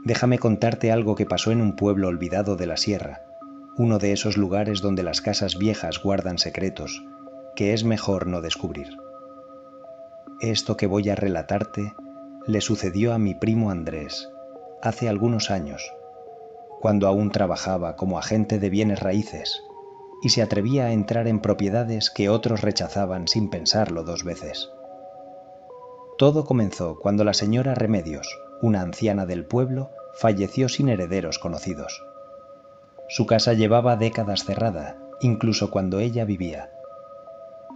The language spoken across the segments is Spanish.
Déjame contarte algo que pasó en un pueblo olvidado de la sierra, uno de esos lugares donde las casas viejas guardan secretos que es mejor no descubrir. Esto que voy a relatarte le sucedió a mi primo Andrés hace algunos años, cuando aún trabajaba como agente de bienes raíces y se atrevía a entrar en propiedades que otros rechazaban sin pensarlo dos veces. Todo comenzó cuando la señora Remedios, una anciana del pueblo, falleció sin herederos conocidos. Su casa llevaba décadas cerrada, incluso cuando ella vivía.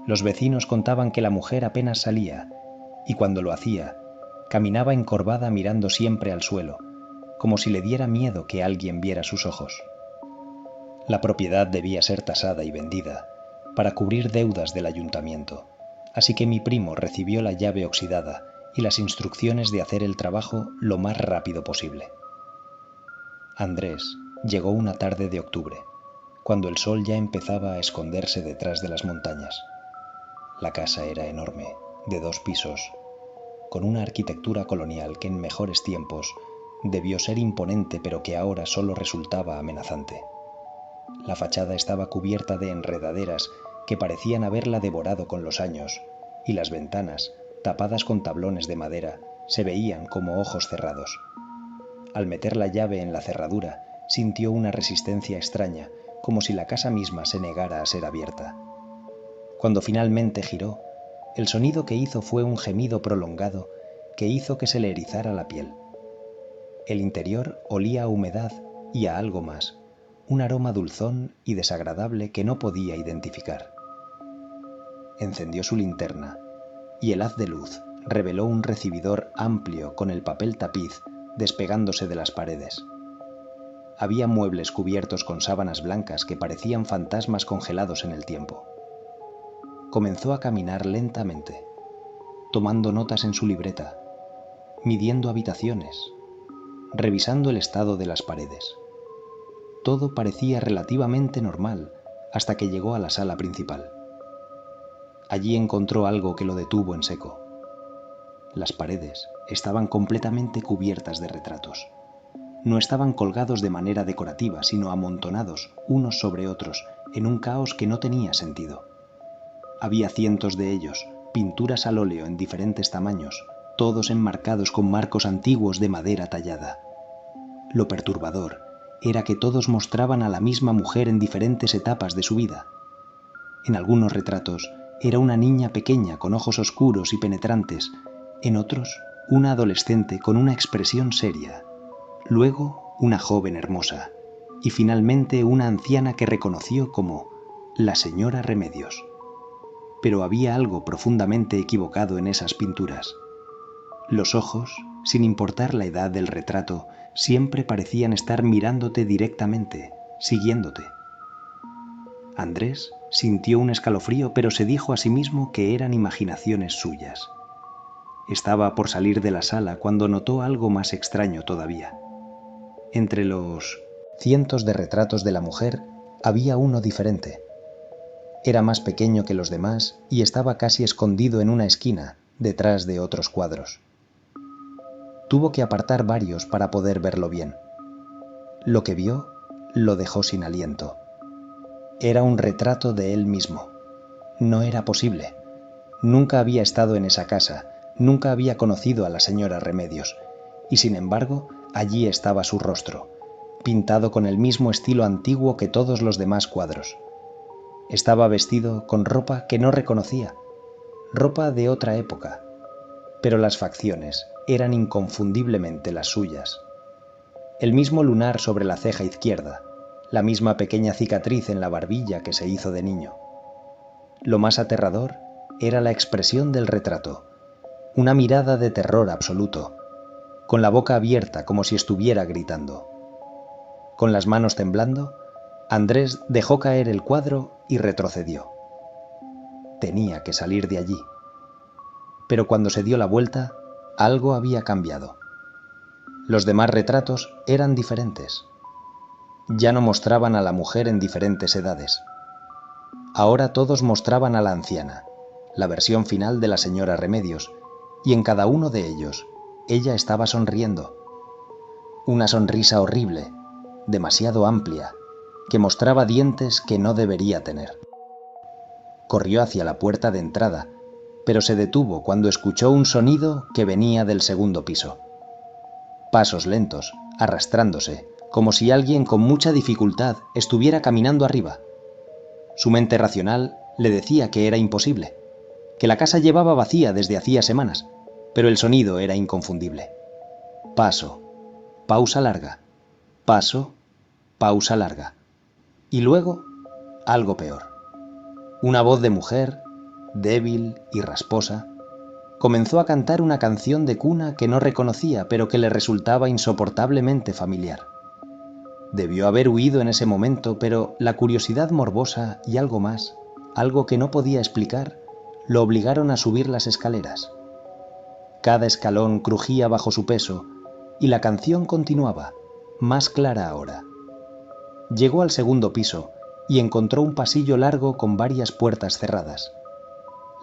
Los vecinos contaban que la mujer apenas salía, y cuando lo hacía, caminaba encorvada mirando siempre al suelo, como si le diera miedo que alguien viera sus ojos. La propiedad debía ser tasada y vendida, para cubrir deudas del ayuntamiento, así que mi primo recibió la llave oxidada y las instrucciones de hacer el trabajo lo más rápido posible. Andrés llegó una tarde de octubre, cuando el sol ya empezaba a esconderse detrás de las montañas. La casa era enorme, de 2 pisos, con una arquitectura colonial que en mejores tiempos debió ser imponente, pero que ahora solo resultaba amenazante. La fachada estaba cubierta de enredaderas que parecían haberla devorado con los años, y las ventanas, tapadas con tablones de madera, se veían como ojos cerrados. Al meter la llave en la cerradura, sintió una resistencia extraña, como si la casa misma se negara a ser abierta. Cuando finalmente giró, el sonido que hizo fue un gemido prolongado que hizo que se le erizara la piel. El interior olía a humedad y a algo más, un aroma dulzón y desagradable que no podía identificar. Encendió su linterna y el haz de luz reveló un recibidor amplio con el papel tapiz despegándose de las paredes. Había muebles cubiertos con sábanas blancas que parecían fantasmas congelados en el tiempo. Comenzó a caminar lentamente, tomando notas en su libreta, midiendo habitaciones, revisando el estado de las paredes. Todo parecía relativamente normal hasta que llegó a la sala principal. Allí encontró algo que lo detuvo en seco. Las paredes estaban completamente cubiertas de retratos. No estaban colgados de manera decorativa, sino amontonados unos sobre otros en un caos que no tenía sentido. Había cientos de ellos, pinturas al óleo en diferentes tamaños, todos enmarcados con marcos antiguos de madera tallada. Lo perturbador era que todos mostraban a la misma mujer en diferentes etapas de su vida. En algunos retratos era una niña pequeña con ojos oscuros y penetrantes, en otros una adolescente con una expresión seria, luego una joven hermosa y finalmente una anciana que reconoció como la señora Remedios. Pero había algo profundamente equivocado en esas pinturas. Los ojos, sin importar la edad del retrato, siempre parecían estar mirándote directamente, siguiéndote. Andrés sintió un escalofrío, pero se dijo a sí mismo que eran imaginaciones suyas. Estaba por salir de la sala cuando notó algo más extraño todavía. Entre los cientos de retratos de la mujer había uno diferente. Era más pequeño que los demás y estaba casi escondido en una esquina, detrás de otros cuadros. Tuvo que apartar varios para poder verlo bien. Lo que vio lo dejó sin aliento. Era un retrato de él mismo. No era posible. Nunca había estado en esa casa, nunca había conocido a la señora Remedios, y sin embargo, allí estaba su rostro, pintado con el mismo estilo antiguo que todos los demás cuadros. Estaba vestido con ropa que no reconocía, ropa de otra época, pero las facciones eran inconfundiblemente las suyas. El mismo lunar sobre la ceja izquierda, la misma pequeña cicatriz en la barbilla que se hizo de niño. Lo más aterrador era la expresión del retrato, una mirada de terror absoluto, con la boca abierta como si estuviera gritando. Con las manos temblando, Andrés dejó caer el cuadro y retrocedió. Tenía que salir de allí. Pero cuando se dio la vuelta, algo había cambiado. Los demás retratos eran diferentes. Ya no mostraban a la mujer en diferentes edades. Ahora todos mostraban a la anciana, la versión final de la señora Remedios, y en cada uno de ellos, ella estaba sonriendo. Una sonrisa horrible, demasiado amplia, que mostraba dientes que no debería tener. Corrió hacia la puerta de entrada, pero se detuvo cuando escuchó un sonido que venía del segundo piso. Pasos lentos, arrastrándose, como si alguien con mucha dificultad estuviera caminando arriba. Su mente racional le decía que era imposible, que la casa llevaba vacía desde hacía semanas, pero el sonido era inconfundible. Paso, pausa larga, paso, pausa larga. Y luego, algo peor. Una voz de mujer, débil y rasposa, comenzó a cantar una canción de cuna que no reconocía, pero que le resultaba insoportablemente familiar. Debió haber huido en ese momento, pero la curiosidad morbosa y algo más, algo que no podía explicar, lo obligaron a subir las escaleras. Cada escalón crujía bajo su peso y la canción continuaba, más clara ahora. Llegó al segundo piso y encontró un pasillo largo con varias puertas cerradas.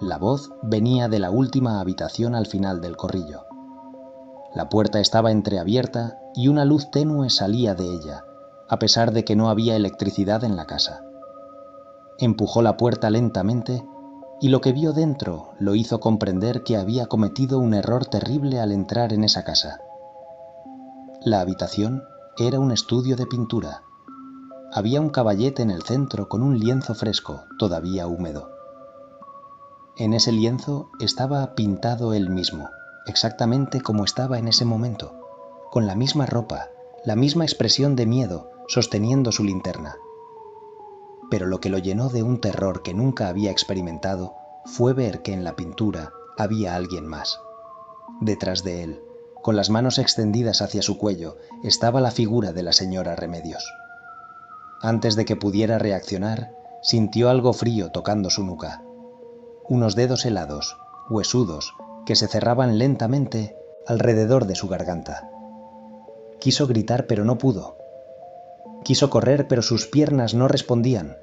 La voz venía de la última habitación al final del corrillo. La puerta estaba entreabierta y una luz tenue salía de ella, a pesar de que no había electricidad en la casa. Empujó la puerta lentamente y lo que vio dentro lo hizo comprender que había cometido un error terrible al entrar en esa casa. La habitación era un estudio de pintura. Había un caballete en el centro con un lienzo fresco, todavía húmedo. En ese lienzo estaba pintado él mismo, exactamente como estaba en ese momento, con la misma ropa, la misma expresión de miedo, sosteniendo su linterna. Pero lo que lo llenó de un terror que nunca había experimentado fue ver que en la pintura había alguien más. Detrás de él, con las manos extendidas hacia su cuello, estaba la figura de la señora Remedios. Antes de que pudiera reaccionar, sintió algo frío tocando su nuca. Unos dedos helados, huesudos, que se cerraban lentamente alrededor de su garganta. Quiso gritar, pero no pudo. Quiso correr, pero sus piernas no respondían.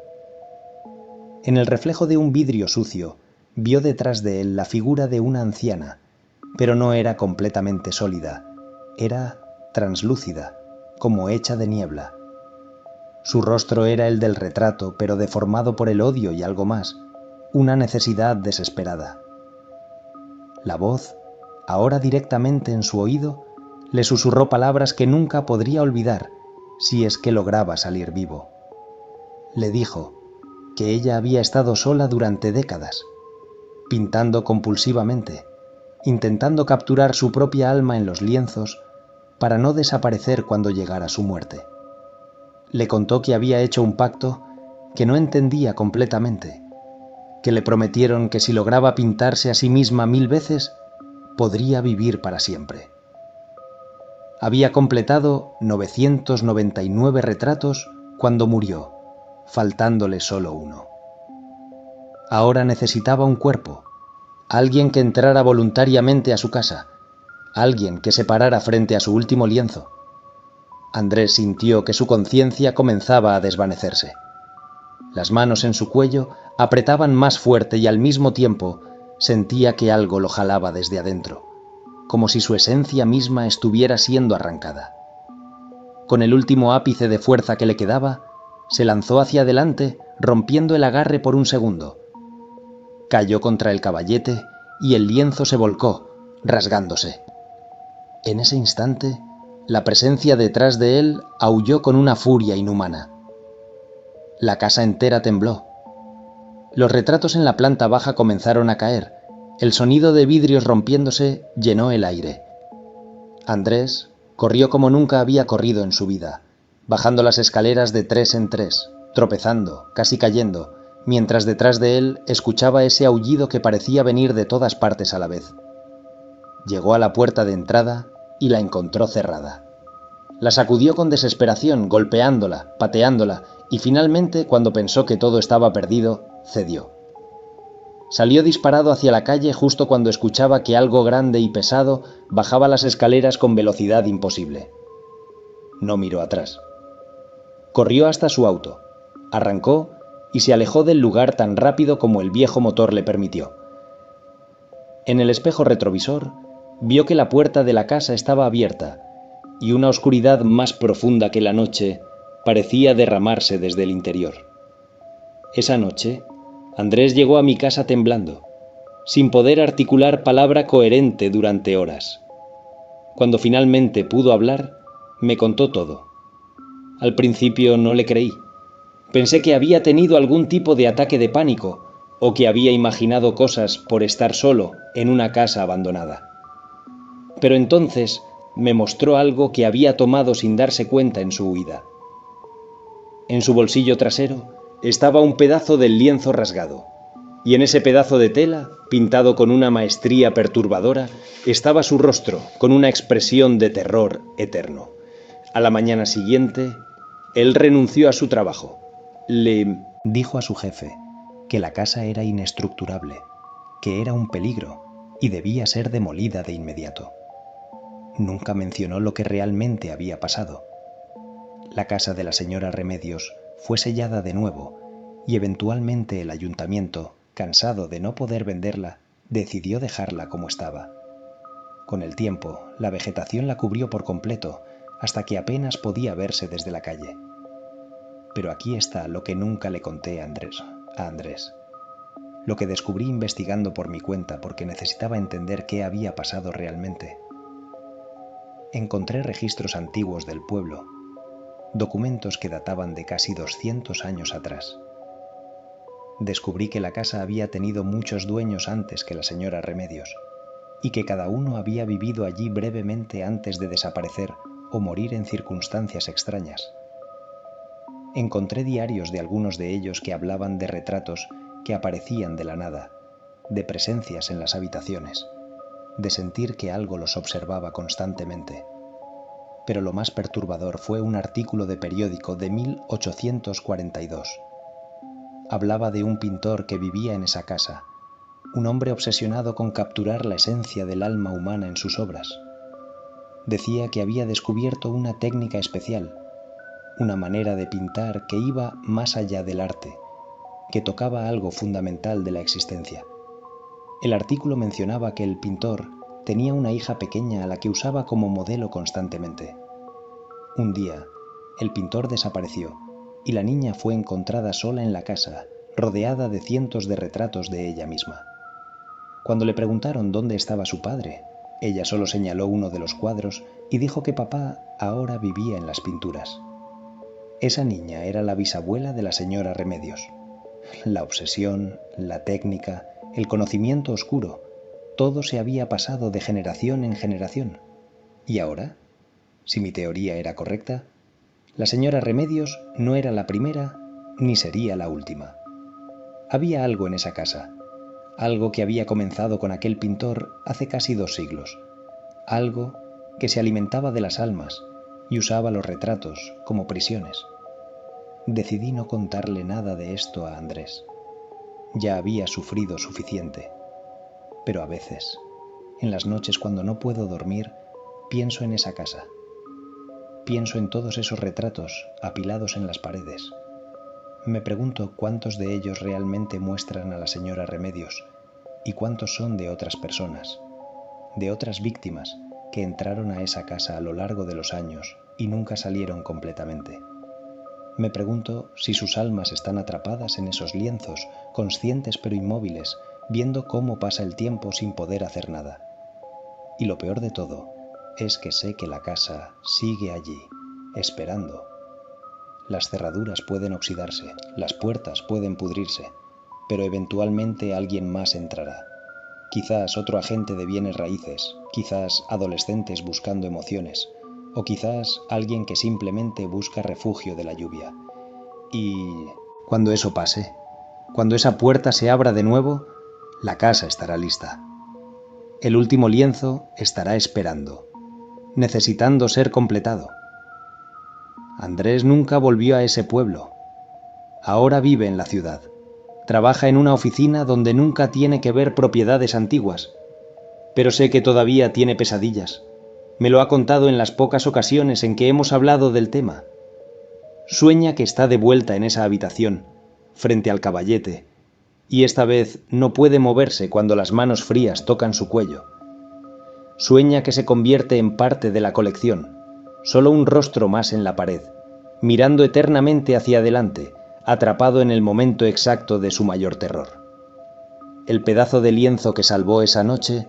En el reflejo de un vidrio sucio, vio detrás de él la figura de una anciana, pero no era completamente sólida, era translúcida, como hecha de niebla. Su rostro era el del retrato, pero deformado por el odio y algo más, una necesidad desesperada. La voz, ahora directamente en su oído, le susurró palabras que nunca podría olvidar si es que lograba salir vivo. Le dijo que ella había estado sola durante décadas, pintando compulsivamente, intentando capturar su propia alma en los lienzos para no desaparecer cuando llegara su muerte. Le contó que había hecho un pacto que no entendía completamente, que le prometieron que si lograba pintarse a sí misma 1000 veces, podría vivir para siempre. Había completado 999 retratos cuando murió, faltándole solo uno. Ahora necesitaba un cuerpo, alguien que entrara voluntariamente a su casa, alguien que se parara frente a su último lienzo. Andrés sintió que su conciencia comenzaba a desvanecerse. Las manos en su cuello apretaban más fuerte y al mismo tiempo sentía que algo lo jalaba desde adentro, como si su esencia misma estuviera siendo arrancada. Con el último ápice de fuerza que le quedaba, se lanzó hacia adelante, rompiendo el agarre por un segundo. Cayó contra el caballete y el lienzo se volcó, rasgándose. En ese instante, la presencia detrás de él aulló con una furia inhumana. La casa entera tembló. Los retratos en la planta baja comenzaron a caer. El sonido de vidrios rompiéndose llenó el aire. Andrés corrió como nunca había corrido en su vida, bajando las escaleras de 3 en 3, tropezando, casi cayendo, mientras detrás de él escuchaba ese aullido que parecía venir de todas partes a la vez. Llegó a la puerta de entrada y la encontró cerrada. La sacudió con desesperación, golpeándola, pateándola, y finalmente, cuando pensó que todo estaba perdido, cedió. Salió disparado hacia la calle justo cuando escuchaba que algo grande y pesado bajaba las escaleras con velocidad imposible. No miró atrás. Corrió hasta su auto, arrancó y se alejó del lugar tan rápido como el viejo motor le permitió. En el espejo retrovisor, vio que la puerta de la casa estaba abierta y una oscuridad más profunda que la noche parecía derramarse desde el interior. Esa noche, Andrés llegó a mi casa temblando, sin poder articular palabra coherente durante horas. Cuando finalmente pudo hablar, me contó todo. Al principio no le creí. Pensé que había tenido algún tipo de ataque de pánico o que había imaginado cosas por estar solo en una casa abandonada. Pero entonces me mostró algo que había tomado sin darse cuenta en su huida. En su bolsillo trasero estaba un pedazo del lienzo rasgado, y en ese pedazo de tela, pintado con una maestría perturbadora, estaba su rostro con una expresión de terror eterno. A la mañana siguiente, él renunció a su trabajo. Le dijo a su jefe que la casa era inestructurable, que era un peligro y debía ser demolida de inmediato. Nunca mencionó lo que realmente había pasado. La casa de la señora Remedios fue sellada de nuevo y eventualmente el ayuntamiento, cansado de no poder venderla, decidió dejarla como estaba. Con el tiempo, la vegetación la cubrió por completo hasta que apenas podía verse desde la calle. Pero aquí está lo que nunca le conté a Andrés. Lo que descubrí investigando por mi cuenta porque necesitaba entender qué había pasado realmente. Encontré registros antiguos del pueblo, documentos que databan de casi 200 años atrás. Descubrí que la casa había tenido muchos dueños antes que la señora Remedios, y que cada uno había vivido allí brevemente antes de desaparecer o morir en circunstancias extrañas. Encontré diarios de algunos de ellos que hablaban de retratos que aparecían de la nada, de presencias en las habitaciones, de sentir que algo los observaba constantemente. Pero lo más perturbador fue un artículo de periódico de 1842. Hablaba de un pintor que vivía en esa casa, un hombre obsesionado con capturar la esencia del alma humana en sus obras. Decía que había descubierto una técnica especial, una manera de pintar que iba más allá del arte, que tocaba algo fundamental de la existencia. El artículo mencionaba que el pintor tenía una hija pequeña a la que usaba como modelo constantemente. Un día, el pintor desapareció y la niña fue encontrada sola en la casa, rodeada de cientos de retratos de ella misma. Cuando le preguntaron dónde estaba su padre, ella solo señaló uno de los cuadros y dijo que papá ahora vivía en las pinturas. Esa niña era la bisabuela de la señora Remedios. La obsesión, la técnica, el conocimiento oscuro, todo se había pasado de generación en generación. ¿Y ahora? Si mi teoría era correcta, la señora Remedios no era la primera ni sería la última. Había algo en esa casa, algo que había comenzado con aquel pintor hace casi 2 siglos, algo que se alimentaba de las almas y usaba los retratos como prisiones. Decidí no contarle nada de esto a Andrés. Ya había sufrido suficiente. Pero a veces, en las noches cuando no puedo dormir, pienso en esa casa. Pienso en todos esos retratos apilados en las paredes. Me pregunto cuántos de ellos realmente muestran a la señora Remedios y cuántos son de otras personas, de otras víctimas que entraron a esa casa a lo largo de los años y nunca salieron completamente. Me pregunto si sus almas están atrapadas en esos lienzos, conscientes pero inmóviles, viendo cómo pasa el tiempo sin poder hacer nada. Y lo peor de todo es que sé que la casa sigue allí, esperando. Las cerraduras pueden oxidarse, las puertas pueden pudrirse, pero eventualmente alguien más entrará. Quizás otro agente de bienes raíces, quizás adolescentes buscando emociones, o quizás alguien que simplemente busca refugio de la lluvia. Y cuando eso pase, cuando esa puerta se abra de nuevo, la casa estará lista. El último lienzo estará esperando, necesitando ser completado. Andrés nunca volvió a ese pueblo. Ahora vive en la ciudad. Trabaja en una oficina donde nunca tiene que ver propiedades antiguas. Pero sé que todavía tiene pesadillas. Me lo ha contado en las pocas ocasiones en que hemos hablado del tema. Sueña que está de vuelta en esa habitación, frente al caballete, y esta vez no puede moverse cuando las manos frías tocan su cuello. Sueña que se convierte en parte de la colección, solo un rostro más en la pared, mirando eternamente hacia adelante, atrapado en el momento exacto de su mayor terror. El pedazo de lienzo que salvó esa noche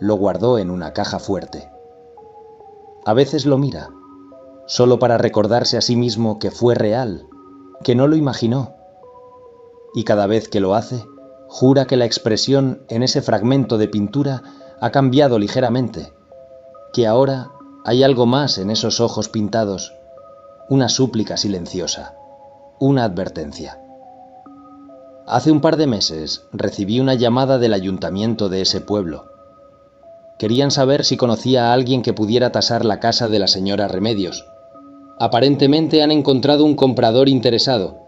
lo guardó en una caja fuerte. A veces lo mira, solo para recordarse a sí mismo que fue real, que no lo imaginó. Y cada vez que lo hace, jura que la expresión en ese fragmento de pintura ha cambiado ligeramente, que ahora hay algo más en esos ojos pintados, una súplica silenciosa, una advertencia. Hace un par de meses recibí una llamada del ayuntamiento de ese pueblo. Querían saber si conocía a alguien que pudiera tasar la casa de la señora Remedios. Aparentemente han encontrado un comprador interesado,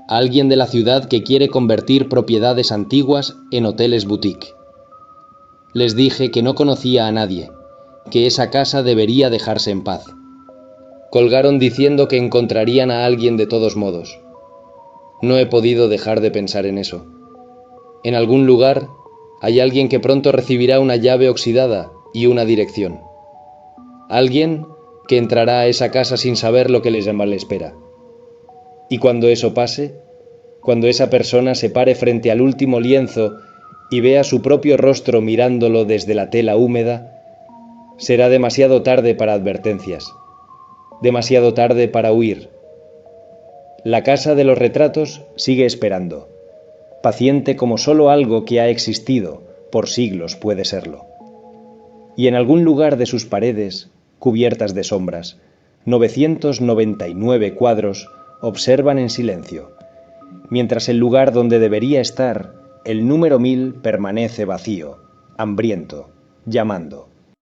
alguien de la ciudad que quiere convertir propiedades antiguas en hoteles boutique. Les dije que no conocía a nadie, que esa casa debería dejarse en paz. Colgaron diciendo que encontrarían a alguien de todos modos. No he podido dejar de pensar en eso. En algún lugar hay alguien que pronto recibirá una llave oxidada y una dirección. Alguien que entrará a esa casa sin saber lo que les le espera. Y cuando eso pase, cuando esa persona se pare frente al último lienzo y vea su propio rostro mirándolo desde la tela húmeda, será demasiado tarde para advertencias, demasiado tarde para huir. La casa de los retratos sigue esperando, paciente como solo algo que ha existido por siglos puede serlo. Y en algún lugar de sus paredes, cubiertas de sombras, 999 cuadros observan en silencio, mientras el lugar donde debería estar, el número 1000, permanece vacío, hambriento, llamando.